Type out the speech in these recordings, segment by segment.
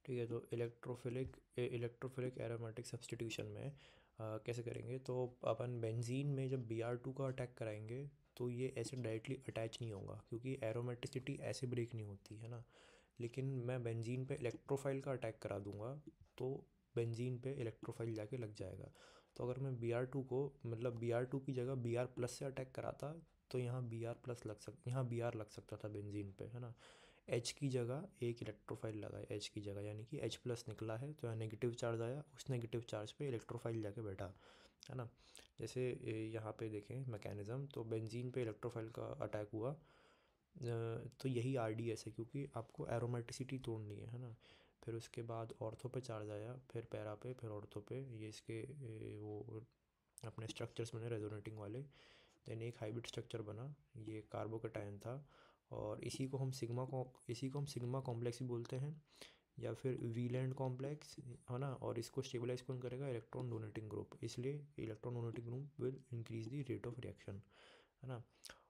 ठीक है, तो इलेक्ट्रोफिलिक एरोमेटिक सब्स्टिट्यूशन में कैसे करेंगे, तो अपन बेंजीन में जब Br2 का अटैक कराएंगे तो ये ऐसे डायरेक्टली अटैच नहीं होगा क्योंकि एरोमेटिसिटी ऐसे ब्रेक नहीं होती है ना। लेकिन मैं बेंजीन पे इलेक्ट्रोफाइल का अटैक करा दूंगा तो बेंजीन पे इलेक्ट्रोफाइल जाके लग जाएगा। तो अगर मैं Br2 को मतलब Br2 की जगह Br+ से अटैक कराता तो यहाँ Br लग सकता था बेंजीन पे, है ना। H की जगह एक इलेक्ट्रोफाइल लगा है, H की जगह, यानी कि H+ निकला है तो यहाँ नेगेटिव चार्ज आया, उस नेगेटिव चार्ज पे इलेक्ट्रोफाइल जाके बैठा, है ना। जैसे यहाँ पे देखें मैकेनिज़्म, तो बेंजीन पे इलेक्ट्रोफाइल का अटैक हुआ, तो यही RDS है क्योंकि आपको एरोमेटिसिटी तोड़नी है ना। फिर उसके बाद ऑर्थो पे चार्ज आया, फिर पैरा पे, फिर ऑर्थो पे, ये इसके वो अपने स्ट्रक्चर्स बने रेजोनेटिंग वाले। देन एक हाइब्रिड स्ट्रक्चर बना, ये कार्बोकेटायन था, और इसी को हम सिग्मा कॉम्प्लेक्स भी बोलते हैं या फिर वीलैंड कॉम्प्लेक्स, है ना। और इसको स्टेबलाइज कौन करेगा, इलेक्ट्रॉन डोनेटिंग ग्रुप, इसलिए electron donating group will increase the rate of reaction, है ना।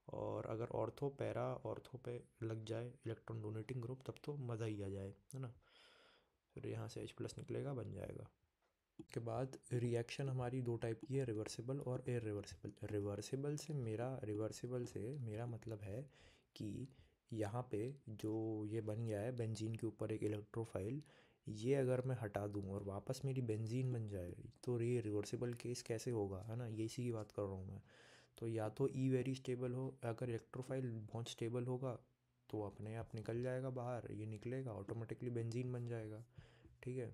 और अगर ऑर्थो पे लग जाए इलेक्ट्रॉन डोनेटिंग ग्रुप तब तो मज़ा ही आ जाए, है ना। फिर यहाँ से H+ निकलेगा, बन जाएगा। उसके बाद रिएक्शन हमारी दो टाइप की है, रिवर्सिबल और इरिवर्सिबल। रिवर्सिबल से मेरा मतलब है कि यहाँ पे जो ये बन गया है बेंजीन के ऊपर एक इलेक्ट्रोफाइल, ये अगर मैं हटा दूँ और वापस मेरी बेंजीन बन जाए तो ये रिवर्सिबल केस कैसे होगा, है ना, ये इसी की बात कर रहा हूँ मैं। तो या तो ई वेरी स्टेबल हो, अगर इलेक्ट्रोफाइल बहुत स्टेबल होगा तो अपने आप निकल जाएगा बाहर, ये निकलेगा ऑटोमेटिकली बेंजीन बन जाएगा, ठीक है।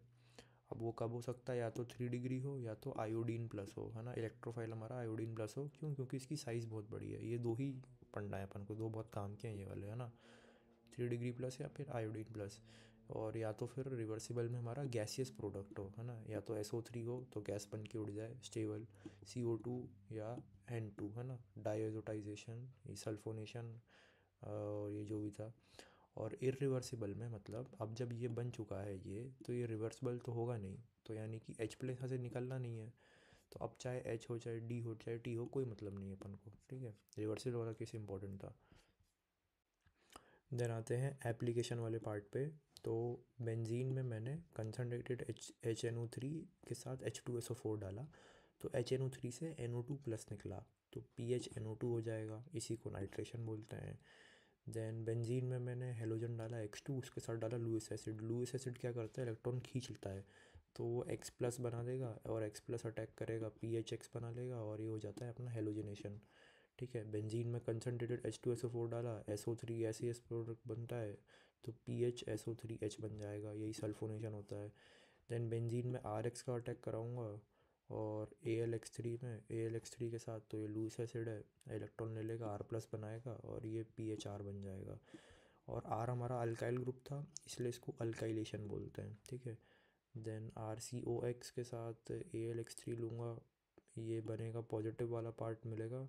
अब वो कब हो सकता है, या तो 3 डिग्री हो या तो आयोडीन प्लस हो, है ना। इलेक्ट्रोफाइल हमारा आयोडीन प्लस हो, क्यों, क्योंकि इसकी साइज़ बहुत बड़ी है। ये दो ही पढ़ना है अपन को, दो बहुत काम के हैं ये वाले, है ना। 3 डिग्री प्लस या फिर आयोडीन प्लस। और या तो फिर रिवर्सिबल में हमारा गैसियस प्रोडक्ट हो, है ना, या तो SO3 हो तो गैस बन के उड़ जाए स्टेबल, CO2 या N2, है ना, डायजोटाइजेशन, ये सल्फोनेशन, और ये जो भी था। और इरिवर्सिबल में मतलब अब जब ये बन चुका है ये, तो ये रिवर्सिबल तो होगा नहीं, तो यानी कि H+ यहाँ से निकलना नहीं है। तो अब चाहे H हो, चाहे D हो, चाहे T हो, कोई मतलब नहीं है अपन को, ठीक है। रिवर्सिबल वाला केस इंपॉर्टेंट था। देन आते हैं एप्लीकेशन वाले पार्ट पे। तो बेंजीन में मैंने कंसनट्रेटेड HNO3 के साथ H2SO4 डाला, तो HNO3 से NO2+ निकला, तो PHNO2 हो जाएगा, इसी को नाइट्रेशन बोलते हैं। देन बेंजीन में मैंने हेलोजन डाला X2, उसके साथ डाला लुइस एसिड क्या करता है, इलेक्ट्रॉन खींच लेता है, तो वो X+ बना देगा और X+ अटैक करेगा, PHX बना लेगा, और ये हो जाता है अपना हेलोजनेशन, ठीक है। बेंजीन में कंसनट्रेटेड H2SO4 डाला, SO3 गैसियस प्रोडक्ट बनता है, तो PHSO3H बन जाएगा, यही सल्फोनेशन होता है। देन बेंजीन में RX का अटैक कराऊंगा, और ALX3 के साथ, तो ये लूस एसिड है, इलेक्ट्रॉन ले लेगा, R+ बनाएगा और ये PHR बन जाएगा। और R हमारा अल्काइल ग्रुप था, इसलिए इसको अल्काइलेशन बोलते हैं, ठीक है। देन RCOX के साथ ALX3 लूँगा, ये बनेगा, पॉजिटिव वाला पार्ट मिलेगा,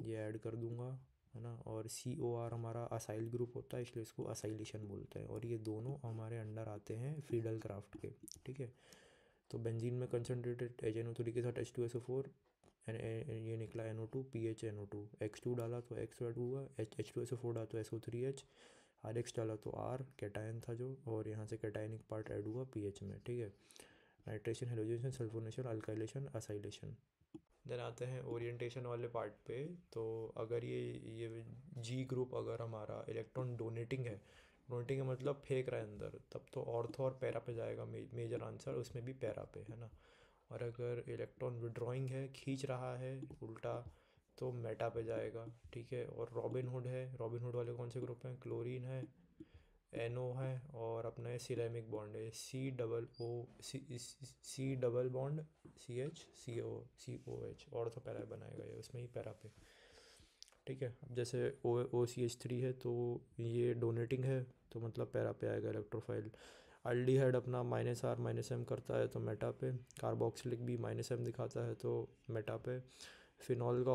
ये ऐड कर दूंगा, है ना। और COR हमारा असाइल ग्रुप होता है, इसलिए इसको असाइलेशन बोलते हैं, और ये दोनों हमारे अंडर आते हैं फ्रीडल क्राफ्ट के, ठीक है। तो बेंजीन में कंसनट्रेटेड HNO3 के साथ H2SO4, ये निकला NO2, PHNO2, X2 डाला तो X ऐड हुआ, H2SO4 डाला तो SO3H, RX डाला तो R कैटायन था जो, और यहाँ से कैटायनिक पार्ट ऐड हुआ PH में, ठीक है। Nitration, halogenation, sulphonation, alkylation, acylation. Then आते हैं ओरिएंटेशन वाले पार्ट पे। तो अगर ये जी ग्रुप अगर हमारा इलेक्ट्रॉन डोनेटिंग है, डोनेटिंग का मतलब फेंक रहा है अंदर, तब तो ऑर्थो और पैरा पे जाएगा, मेजर आंसर उसमें भी पैरा पे, है ना। और अगर इलेक्ट्रॉन विड्रॉइंग है, खींच रहा है उल्टा, तो मेटा पे जाएगा, ठीक है। और रॉबिन हुड है, रॉबिन हुड वाले कौन से ग्रुप हैं, क्लोरीन है, NO है, और अपना ये सिरेमिक बॉन्ड है, C double bond CH CO OH, और तो पैरा बनाएगा ये, उसमें ही पैरा पे, ठीक है। अब जैसे OCH3 है तो ये डोनेटिंग है, तो मतलब पैरा पे आएगा इलेक्ट्रोफाइल। अल्डिहाइड अपना -R -M करता है तो मेटा पे, कार्बोक्सिलिक भी -M दिखाता है तो मेटा पे, फिनॉल का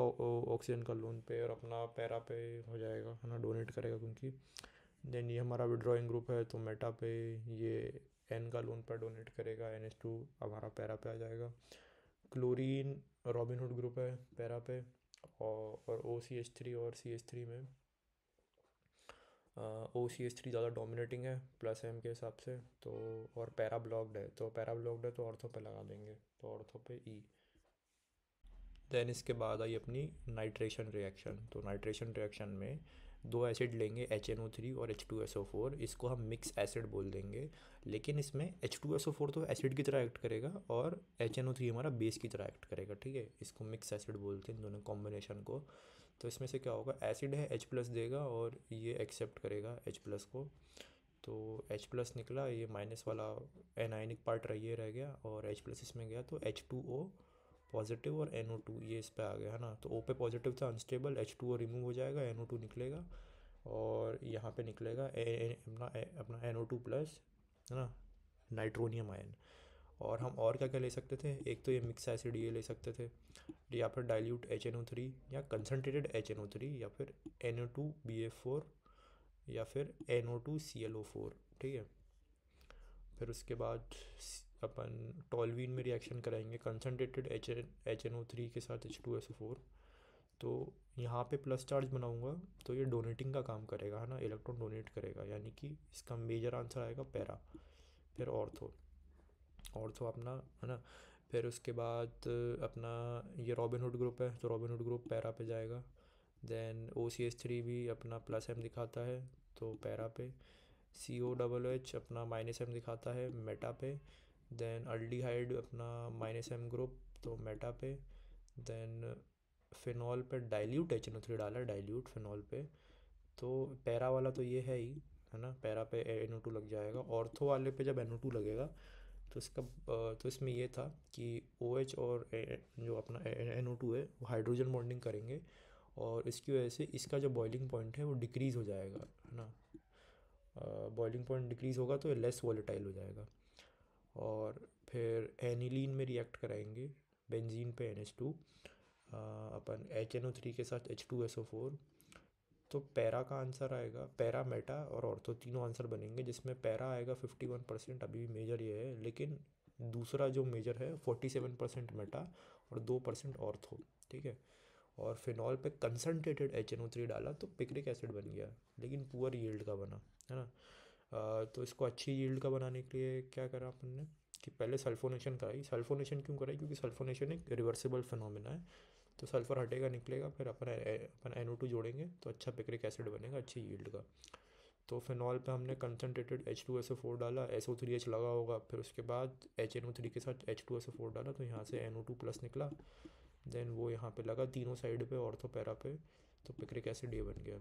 ऑक्सीजन का लोन पे और अपना पैरा पे हो जाएगा, है ना, डोनेट करेगा क्योंकि। देन ये हमारा विड्रॉइंग ग्रुप है तो मेटा पे, ये N का लोन पर डोनेट करेगा, NH2 हमारा पैरा पे आ जाएगा। क्लोरीन रॉबिन हुड ग्रुप है पैरा पे, और OCH3 और CH3 में OCH3 ज़्यादा डोमिनेटिंग है प्लस एम के हिसाब से, तो और पैरा ब्लॉक्ड है, तो ऑर्थो पे लगा देंगे, तो ऑर्थो पे ई। देन इसके बाद आई अपनी नाइट्रेशन रिएक्शन। तो नाइट्रेशन रिएक्शन में दो एसिड लेंगे HNO3 और H2SO4, इसको हम मिक्स एसिड बोल देंगे। लेकिन इसमें H2SO4 तो एसिड की तरह एक्ट करेगा और HNO3 हमारा बेस की तरह एक्ट करेगा, ठीक है। इसको मिक्स एसिड बोलते हैं इन दोनों कॉम्बिनेशन को। तो इसमें से क्या होगा, एसिड है H प्लस देगा और ये एक्सेप्ट करेगा H प्लस को, तो H प्लस निकला, ये माइनस वाला एनाइनिक पार्ट ये रह गया और H प्लस इसमें गया, तो H2O पॉजिटिव और NO2 ये इस पे आ गया है ना। तो O पे पॉजिटिव था अनस्टेबल, H2O रिमूव हो जाएगा, NO2 निकलेगा और यहाँ पे निकलेगा अपना NO2 प्लस, है ना, नाइट्रोनियम आयन। और हम और क्या क्या ले सकते थे, एक तो ये मिक्स एसिड ये ले सकते थे, या फिर डाइल्यूट HNO3 या कंसनट्रेटेड HNO3 या फिर NO2BF4 या फिर NO2ClO4, ठीक है। फिर उसके बाद अपन टॉलवीन में रिएक्शन कराएंगे कंसनट्रेटेड HNO3 के साथ H2SO4। तो यहाँ पे प्लस चार्ज बनाऊंगा, तो ये डोनेटिंग का काम करेगा, है ना, इलेक्ट्रॉन डोनेट करेगा, यानी कि इसका मेजर आंसर आएगा पैरा। फिर ऑर्थो, ऑर्थो अपना, है ना। फिर उसके बाद अपना ये रॉबिन हुड ग्रुप है, तो रॉबिन हुड ग्रुप पैरा पे जाएगा। देन OCH3 भी अपना प्लस एम दिखाता है, तो पैरा पे। COOH अपना माइनस एम दिखाता है, मेटा पे। देन अल्डिहाइड अपना माइनस एम ग्रुप, तो मेटा पे। देन फिनॉल पे डाइल्यूट HNO3 डाला है, डाइल्यूट फिनॉल पे, तो पैरा वाला तो ये है ही, है ना, पैरा पे NO2 लग जाएगा। ऑर्थो वाले पे जब NO2 लगेगा तो इसका तो इसमें ये था कि OH और जो अपना NO2 है वो हाइड्रोजन बॉन्डिंग करेंगे और इसकी वजह से इसका जो बॉइलिंग पॉइंट है वो डिक्रीज़ हो जाएगा, है ना। बॉइलिंग पॉइंट डिक्रीज़ होगा तो ये लेस वॉलेटाइल हो जाएगा। और फिर एनिलीन में रिएक्ट कराएंगे बेंजीन पे NH2, अपन HNO3 के साथ H2SO4। तो पैरा का आंसर आएगा, पैरा, मेटा और ऑर्थो तीनों आंसर बनेंगे, जिसमें पैरा आएगा 51%, अभी भी मेजर ये है, लेकिन दूसरा जो मेजर है 47% मेटा और 2% ऑर्थो, ठीक है। और फिनॉल पे कंसनट्रेटेड HNO3 डाला तो पिक्रिक एसिड बन गया, लेकिन पुअर यील्ड का बना, है ना। तो इसको अच्छी यील्ड का बनाने के लिए क्या करा अपन ने कि पहले सल्फोनेशन कराई। सल्फोनेशन क्यों कराई, क्योंकि सल्फोनेशन एक रिवर्सिबल फिनोमिना है, तो सल्फ़र हटेगा निकलेगा, फिर अपन NO2 जोड़ेंगे तो अच्छा पिक्रिक एसिड बनेगा अच्छी यील्ड का। तो फिनॉल पे हमने कंसनट्रेटेड H2SO4 डाला, SO3H लगा होगा, फिर उसके बाद HNO3 के साथ H2SO4 डाला, तो यहाँ से NO2 प्लस निकला। देन वो यहाँ पे लगा तीनों साइड पे, ऑर्थो पैरा पे, तो पिक्रिक एसिड ये बन गया।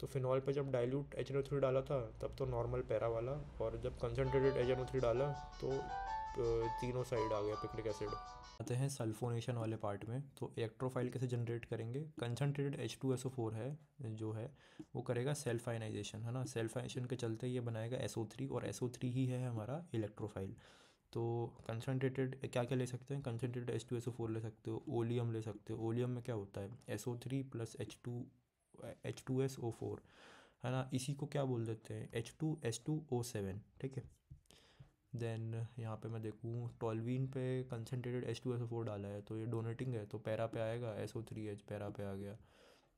तो फिनॉल पे जब डाइल्यूट HNO3 डाला था तब तो नॉर्मल पैरा वाला, और जब कंसनट्रेटेड HNO3 डाला तो तीनों साइड आ गया पिक्रिक एसिड। आते हैं सल्फोनेशन वाले पार्ट में। तो इलेक्ट्रोफाइल कैसे जनरेट करेंगे, कंसनट्रेटेड H2SO4 है जो है वो करेगा सेल्फ आयनाइजेशन, है ना। सेल्फ आयनाइजेशन के चलते ये बनाएगा SO3, और SO3 ही है हमारा इलेक्ट्रोफाइल। तो कंसनट्रेटेड क्या क्या ले सकते हैं, कंसनट्रेटेड H2SO4 ले सकते हो, ओलियम ले सकते हो। ओलियम में क्या होता है SO3 प्लस H2SO4, है ना, इसी को क्या बोल देते हैं H2S2O7, ठीक है। देन यहाँ पे मैं देखूँ टॉलवीन पे कंसनट्रेटेड H2SO4 डाला है, तो ये डोनेटिंग है, तो पैरा पे आएगा, SO3H पैरा पे आ गया।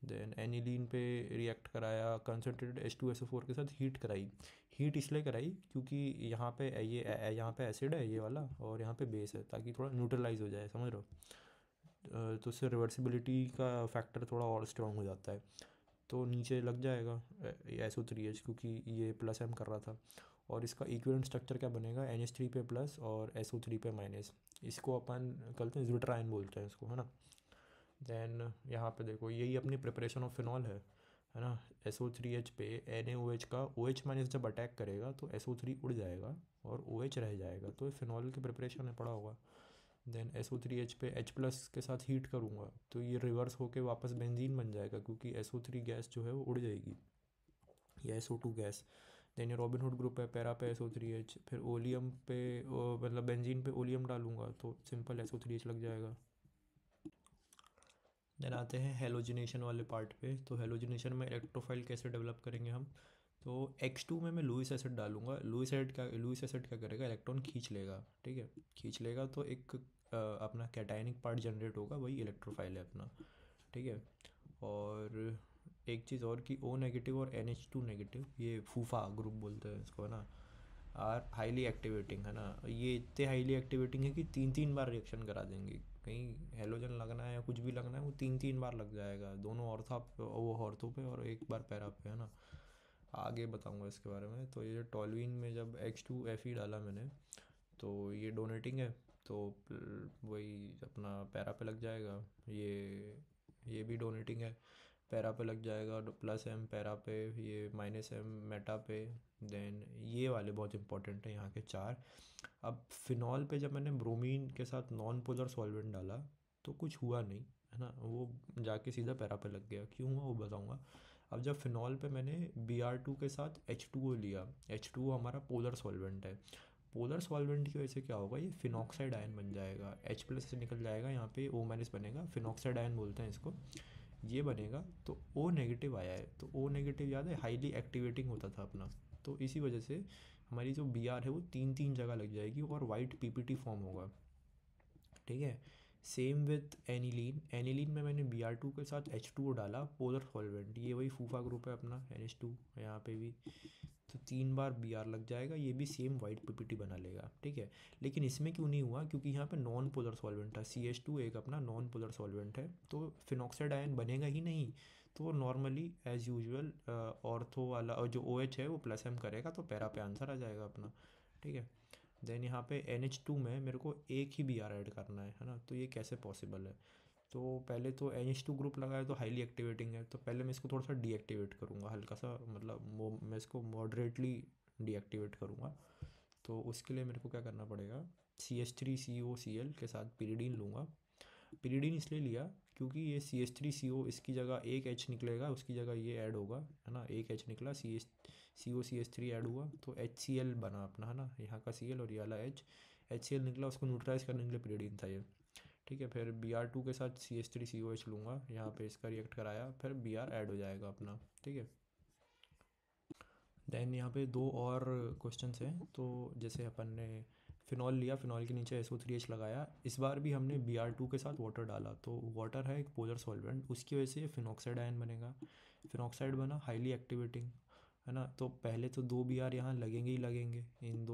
देन एनिलीन पे रिएक्ट कराया, कंसनट्रेटेड H2SO4 के साथ हीट कराई। हीट इसलिए कराई क्योंकि यहाँ पे यहाँ पे एसिड है ये वाला और यहाँ पे बेस है, ताकि थोड़ा न्यूट्रलाइज हो जाए, समझ रहे हो। तो इससे रिवर्सिबिलिटी का फैक्टर थोड़ा और स्ट्रॉन्ग हो जाता है, तो नीचे लग जाएगा SO3H, क्योंकि ये प्लस एम कर रहा था। और इसका इक्विवेलेंट स्ट्रक्चर क्या बनेगा, NH3 पे प्लस और SO3 पे माइनस। इसको अपन कहते हैं ज्विटराइन बोलते हैं इसको, है ना। देन यहाँ पे देखो यही अपनी प्रिपरेशन ऑफ फिनॉल है ना। SO3H पे NaOH का OH माइनस जब अटैक करेगा तो SO3 उड़ जाएगा और OH रह जाएगा, तो फिनॉल की प्रिपरेशन है, पड़ा होगा। देन SO3H पे H प्लस के साथ हीट करूँगा तो ये रिवर्स होके वापस बेंजीन बन जाएगा, क्योंकि SO3 गैस जो है वो उड़ जाएगी, या SO2 गैस। देन ये रॉबिन हुड ग्रुप है, पैरा पे SO3H, फिर ओलियम पे मतलब बेंजीन पे ओलियम डालूंगा तो सिंपल SO3H लग जाएगा। देन आते हैं हेलोजिनेशन वाले पार्ट पे। तो हेलोजिनेशन में इलेक्ट्रोफाइल कैसे डेवलप करेंगे हम, तो X2 में मैं लुईस एसिड डालूंगा। लुईस एसिड क्या करेगा, इलेक्ट्रॉन खींच लेगा, ठीक है। खींच लेगा तो एक अपना कैटायनिक पार्ट जनरेट होगा, वही इलेक्ट्रोफाइल है अपना, ठीक है। और एक चीज़ और कि O नेगेटिव और NH2 नेगेटिव, ये फूफा ग्रुप बोलते हैं इसको, है ना, आर हाईली एक्टिवेटिंग, है ना। ये इतने हाईली एक्टिवेटिंग है कि 3-3 बार रिएक्शन करा देंगे। कहीं हेलोजन लगना है या कुछ भी लगना है वो 3-3 बार लग जाएगा, दोनों ऑर्थो वो ऑर्थो पे और एक बार पैरा पे, है ना। आगे बताऊंगा इसके बारे में। तो ये टॉलवीन में जब H2Fe डाला मैंने, तो ये डोनेटिंग है, तो वही अपना पैरा पे लग जाएगा। ये भी डोनेटिंग है, पैरा पे लग जाएगा, +M पैरा पे, ये -M मेटा पे। देन ये वाले बहुत इंपॉर्टेंट हैं यहाँ के 4। अब फिनॉल पे जब मैंने ब्रोमीन के साथ नॉन पोलर सॉल्वेंट डाला तो कुछ हुआ नहीं, है ना, वो जाके सीधा पैरा पे लग गया। क्यों हुआ वो बताऊँगा। अब जब फिनॉल पे मैंने Br2 के साथ H2O लिया, H2O हमारा पोलर सॉल्वेंट है। पोलर सॉल्वेंट की वजह से क्या होगा, ये फिनॉक्साइड आयन बन जाएगा, H+ से निकल जाएगा, यहाँ पे O- बनेगा, फिनॉक्साइड आयन बोलते हैं इसको। ये बनेगा तो O नेगेटिव आया है, तो O नेगेटिव याद है हाईली एक्टिवेटिंग होता था अपना, तो इसी वजह से हमारी जो Br है वो 3-3 जगह लग जाएगी और वाइट PPT फॉर्म होगा। ठीक है। सेम विथ एनिलीन, एनिलीन में मैंने Br2 के साथ H2O डाला, पोलर सॉल्वेंट, ये वही फूफा ग्रुप है अपना, NH2 यहाँ पे भी, तो 3 बार Br लग जाएगा, ये भी सेम वाइट PPT बना लेगा। ठीक है। लेकिन इसमें क्यों नहीं हुआ, क्योंकि यहाँ पे नॉन पोलर सॉल्वेंट था, CH2 एक अपना नॉन पोलर सॉल्वेंट है, तो फिनॉक्साइड आयन बनेगा ही नहीं। तो नॉर्मली एज यूजुअल ऑर्थो वाला और जो OH है वो +M करेगा, तो पैरा पे आंसर आ जाएगा अपना। ठीक है। देन यहाँ पे NH2 में मेरे को एक ही Br ऐड करना है ना, तो ये कैसे पॉसिबल है। तो पहले तो NH2 ग्रुप लगाया तो हाईली एक्टिवेटिंग है, तो पहले मैं इसको थोड़ा सा डीएक्टिवेट करूँगा, हल्का सा, मतलब मैं इसको मॉडरेटली डीएक्टिवेट करूँगा। तो उसके लिए मेरे को क्या करना पड़ेगा, CH3COCl के साथ पिरिडीन लूँगा। पिरिडीन इसलिए लिया क्योंकि ये CH3CO, इसकी जगह एक H निकलेगा, उसकी जगह ये ऐड होगा, है ना, एक H निकला, COCH3 ऐड हुआ तो HCl बना अपना, है ना, यहाँ का Cl और ये वाला HCl निकला, उसको न्यूट्रलाइज करने के लिए पिरिडीन था ये। ठीक है। फिर Br2 के साथ CH3COH लूँगा, यहाँ पे इसका रिएक्ट कराया, फिर Br ऐड हो जाएगा अपना। ठीक है। देन यहाँ पे दो और क्वेश्चंस हैं। तो जैसे अपन ने फिनॉल लिया, फिनॉल के नीचे SO3H लगाया, इस बार भी हमने Br2 के साथ वाटर डाला, तो वाटर है एक पोलर सॉल्वेंट, उसकी वजह से फिनॉक्साइड आयन बनेगा, फिनॉक्साइड बना हाईली एक्टिवेटिंग, है ना। तो पहले तो 2 Br यहाँ लगेंगे ही लगेंगे इन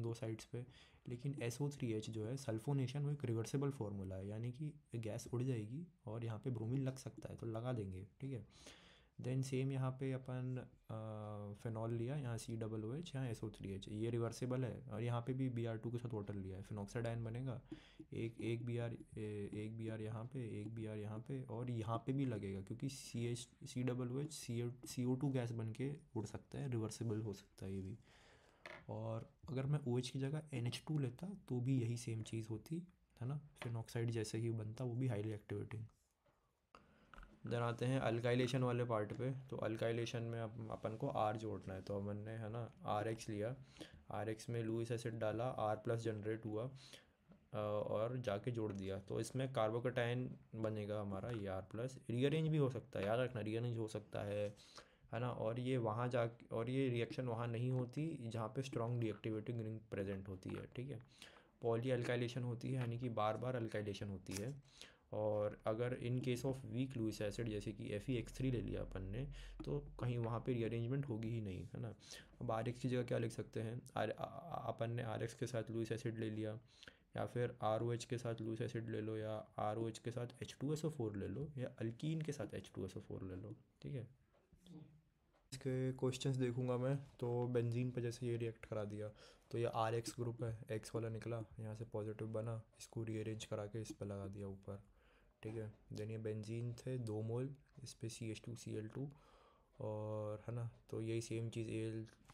दो साइड्स पे। लेकिन SO3H जो है सल्फोनेशन, वो एक रिवर्सिबल फार्मूला है, यानी कि गैस उड़ जाएगी और यहाँ पे ब्रोमीन लग सकता है, तो लगा देंगे। ठीक है। देन सेम यहाँ पे अपन फिनॉल लिया, यहाँ COOH, यहाँ SO3H, ये रिवर्सिबल है, और यहाँ पे भी Br2 के साथ वाटर लिया है, फिनॉक्साइड आयन बनेगा, एक Br यहाँ पे, एक Br यहाँ पे, और यहाँ पे भी लगेगा, क्योंकि COOH CO2 गैस बन के उड़ सकता है, रिवर्सिबल हो सकता है ये भी। और अगर मैं OH की जगह NH2 लेता तो भी यही सेम चीज़ होती, है ना, फिनॉक्साइड जैसे ही बनता, वो भी हाईली एक्टिवेटिंग। देन आते हैं अल्काइलेशन वाले पार्ट पे। तो अल्काइलेशन में अपन को R जोड़ना है, तो अपन ने, है ना, RH लिया, RH में लुईस एसिड डाला, R+ जनरेट हुआ, और जाके जोड़ दिया, तो इसमें कार्बोकेटाइन बनेगा हमारा, ये R+। रीअरेंज भी हो सकता है, याद रखना, रीअरेंज हो सकता है ना। और ये वहाँ जा, और ये रिएक्शन वहाँ नहीं होती जहाँ पे स्ट्रॉन्ग डीएक्टिवेटिंग रिंग प्रेजेंट होती है। ठीक है। पॉली अल्काइलेशन होती है, यानी कि बार बार अल्काइलेशन होती है। और अगर in case of weak Lewis acid, जैसे कि FeX3 ले लिया अपन ने, तो कहीं वहाँ पे रीअरेंजमेंट होगी ही नहीं, है ना। अब RX की जगह क्या लिख सकते हैं, अपन ने RX के साथ लुईस एसिड ले लिया, या फिर ROH के साथ लुईस एसिड ले लो, या ROH के साथ H2SO4 ले लो, या अल्कीन के साथ H2SO4 ले लो। ठीक है। इसके क्वेश्चंस देखूंगा मैं, तो बेंजीन पे जैसे ये रिएक्ट करा दिया, तो ये RX ग्रुप है, X वाला निकला, यहाँ से पॉजिटिव बना, इसको रीअरेंज करा के इस पर लगा दिया ऊपर। ठीक है। देन ये बेंजीन थे 2 मोल, इस पर CH2Cl2, और है ना, तो यही सेम चीज़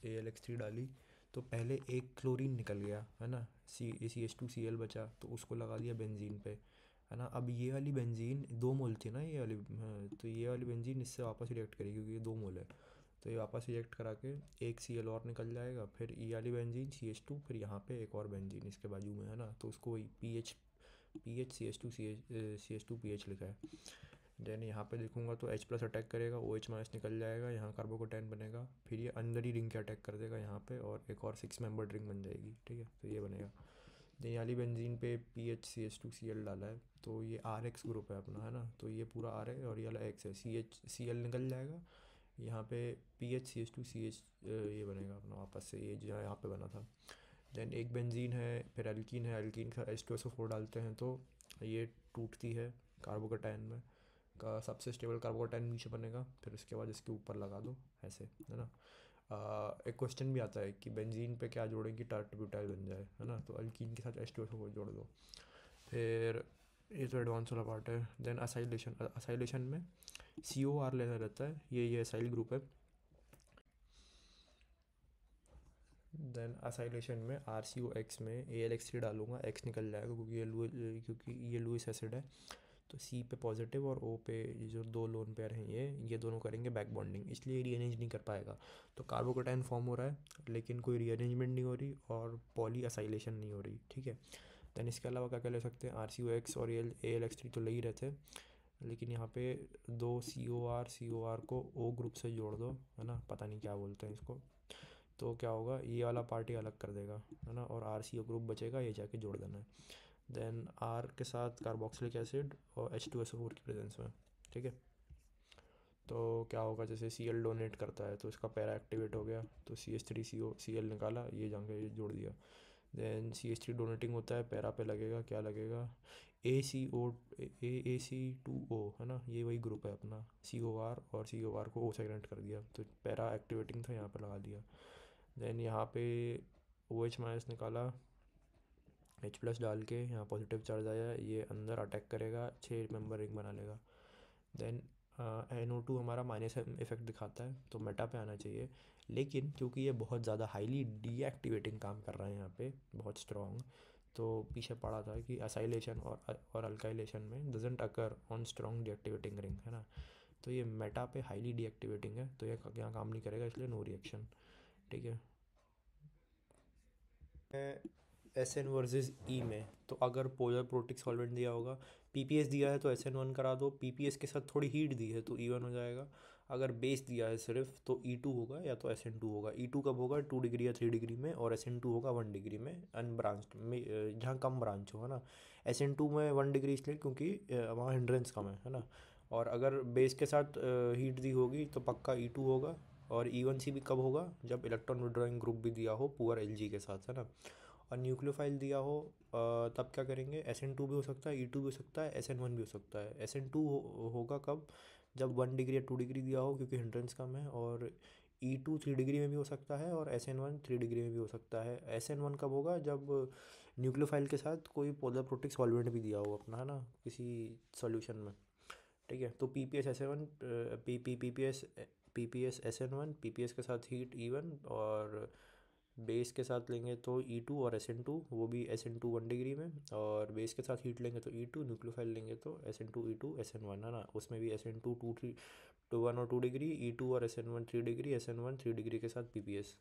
AlX3 डाली, तो पहले एक क्लोरीन निकल गया, है ना, CH2Cl बचा, तो उसको लगा दिया बेंजीन पे, है ना। अब ये वाली बेंजीन 2 मोल थी ना, ये वाली, हाँ, तो ये वाली बेंजीन इससे वापस रिएक्ट करेगी, क्योंकि ये 2 मोल है, तो ये वापस रिएक्ट करा के एक Cl और निकल जाएगा, फिर ये वाली बेंजीन CH2, फिर यहाँ पे एक और बेंजीन इसके बाजू में, है ना, तो उसको वही PH CH2 लिखा है। देन यहाँ पे देखूंगा तो H+ अटैक करेगा, OH- निकल जाएगा, यहाँ कार्बोकेटाइन बनेगा, फिर ये अंदर ही रिंग के अटैक कर देगा यहाँ पे, और एक और 6 मेंबर्ड रिंग बन जाएगी। ठीक है। तो ये बनेगा। ये वाली बेंजीन पे PHCH2Cl डाला है, तो ये RH ग्रुप है अपना, है ना। तो ये पूरा R है और ये वाला X है, CHCl निकल जाएगा, यहाँ पे PHCH2CH ये बनेगा अपना वापस से, ये जो यहाँ पे बना था। देन एक बेंजीन है, फिर एल्कीन है, एल्कीन का H2SO4 डालते हैं तो ये टूटती है कार्बोकेटायन में, का सबसे स्टेबल कार्बोकेटायन नीचे बनेगा, फिर उसके बाद इसके ऊपर लगा दो ऐसे, है ना। एक क्वेश्चन भी आता है कि बेंजीन पे क्या जोड़ें कि टार्ट ब्यूटाइल बन जाए, है ना। तो अल्कीन के साथ H2SO4 जोड़ दो। फिर ये तो एडवांस वाला पार्ट है। देन असाइलेशन में COR लेना रहता है, ये असाइल ग्रुप है। देन असाइलेशन में RCOX में AlX3 डालूंगा, X निकल जाएगा क्योंकि ये लुईस एसिड है। तो C पे पॉजिटिव और O पे ये जो दो लोन पेयर हैं ये दोनों करेंगे बैक बॉन्डिंग, इसलिए रीअरेंज नहीं कर पाएगा। तो कार्बोकेटाइन फॉर्म हो रहा है लेकिन कोई रीअरेंजमेंट नहीं हो रही और पॉली असाइलेशन नहीं हो रही, ठीक है। दैन इसके अलावा क्या क्या ले सकते हैं, RCOX और AlX3 तो ले ही रहते हैं, लेकिन यहाँ पे दो COR को O ग्रुप से जोड़ दो, है ना, पता नहीं क्या बोलते हैं इसको। तो क्या होगा, ये वाला पार्टी अलग कर देगा, है ना, और RCO ग्रुप बचेगा, ये जाके जोड़ देना है। देन R के साथ कार्बोक्सिलिक एसिड और H2SO4 की प्रेजेंस में, ठीक है। तो क्या होगा, जैसे Cl डोनेट करता है तो इसका पैरा एक्टिवेट हो गया, तो CH3COCl निकाला, ये जाके ये जोड़ दिया। देन CH3 डोनेटिंग होता है, पैरा पे लगेगा, क्या लगेगा, AC2O, है ना, ये वही ग्रुप है अपना COR, और COR को O से कनेक्ट कर दिया, तो पैरा एक्टिवेटिंग था, यहाँ पे लगा दिया। देन यहाँ पे OH- निकाला, H+ डाल के यहाँ पॉजिटिव चार्ज आया, ये अंदर अटैक करेगा, 6 मेंबर रिंग बना लेगा। देन NO2 हमारा माइनस इफेक्ट दिखाता है, तो मेटा पे आना चाहिए, लेकिन क्योंकि ये बहुत ज़्यादा हाईली डीएक्टिवेटिंग काम कर रहा है यहाँ पे, बहुत स्ट्रॉन्ग, तो पीछे पड़ा था कि असाइलेशन और अल्काइलेशन में doesn't occur on strong deactivating ring, है ना। तो ये मेटा पे हाईली डीएक्टिवेटिंग है, तो ये यहाँ काम नहीं करेगा, इसलिए नो रिएक्शन, ठीक है। SN वर्सेस E में, तो अगर पोलर प्रोटिक सॉल्वेंट दिया होगा, PPS दिया है तो SN1 करा दो, PPS के साथ थोड़ी हीट दी है तो E1 हो जाएगा। अगर बेस दिया है सिर्फ तो E2 होगा या तो SN2 होगा। E2 कब होगा, 2 डिग्री या 3 डिग्री में, और SN2 होगा 1 डिग्री में अनब्रांच्ड में, जहाँ कम ब्रांच हो, है ना। SN2 में 1 डिग्री इसलिए क्योंकि वहाँ हिंड्रेंस कम है ना। और अगर बेस के साथ हीट दी होगी तो पक्का E2 होगा। और E1C भी कब होगा, जब इलेक्ट्रॉन विड्रॉइंग ग्रुप भी दिया हो पुअर Lg के साथ, है ना। और न्यूक्लियोफाइल दिया हो तब क्या करेंगे, SN2 भी हो सकता है, E2 भी हो सकता है, SN1 भी हो सकता है। SN2 होगा कब, जब 1 डिग्री या 2 डिग्री दिया हो क्योंकि हिंड्रेंस कम है। और E2 3 डिग्री में भी हो सकता है, और SN1 3 डिग्री में भी हो सकता है। SN1 कब होगा, जब न्यूक्लियोफाइल के साथ कोई पोलर प्रोटिक सॉल्वेंट भी दिया हो अपना, है ना, किसी सॉल्यूशन में, ठीक है। तो PPS SN1, PPS SN1, PPS के साथ हीट E1, और बेस के साथ लेंगे तो E2 और SN2, वो भी SN2 1 डिग्री में, और बेस के साथ हीट लेंगे तो E2, न्यूक्लियोफाइल लेंगे तो SN2 E2 SN1, है ना। उसमें भी SN2 2 3 2 1 और 2 डिग्री, E2 और SN1 3 डिग्री, SN1 3 डिग्री के साथ PPS,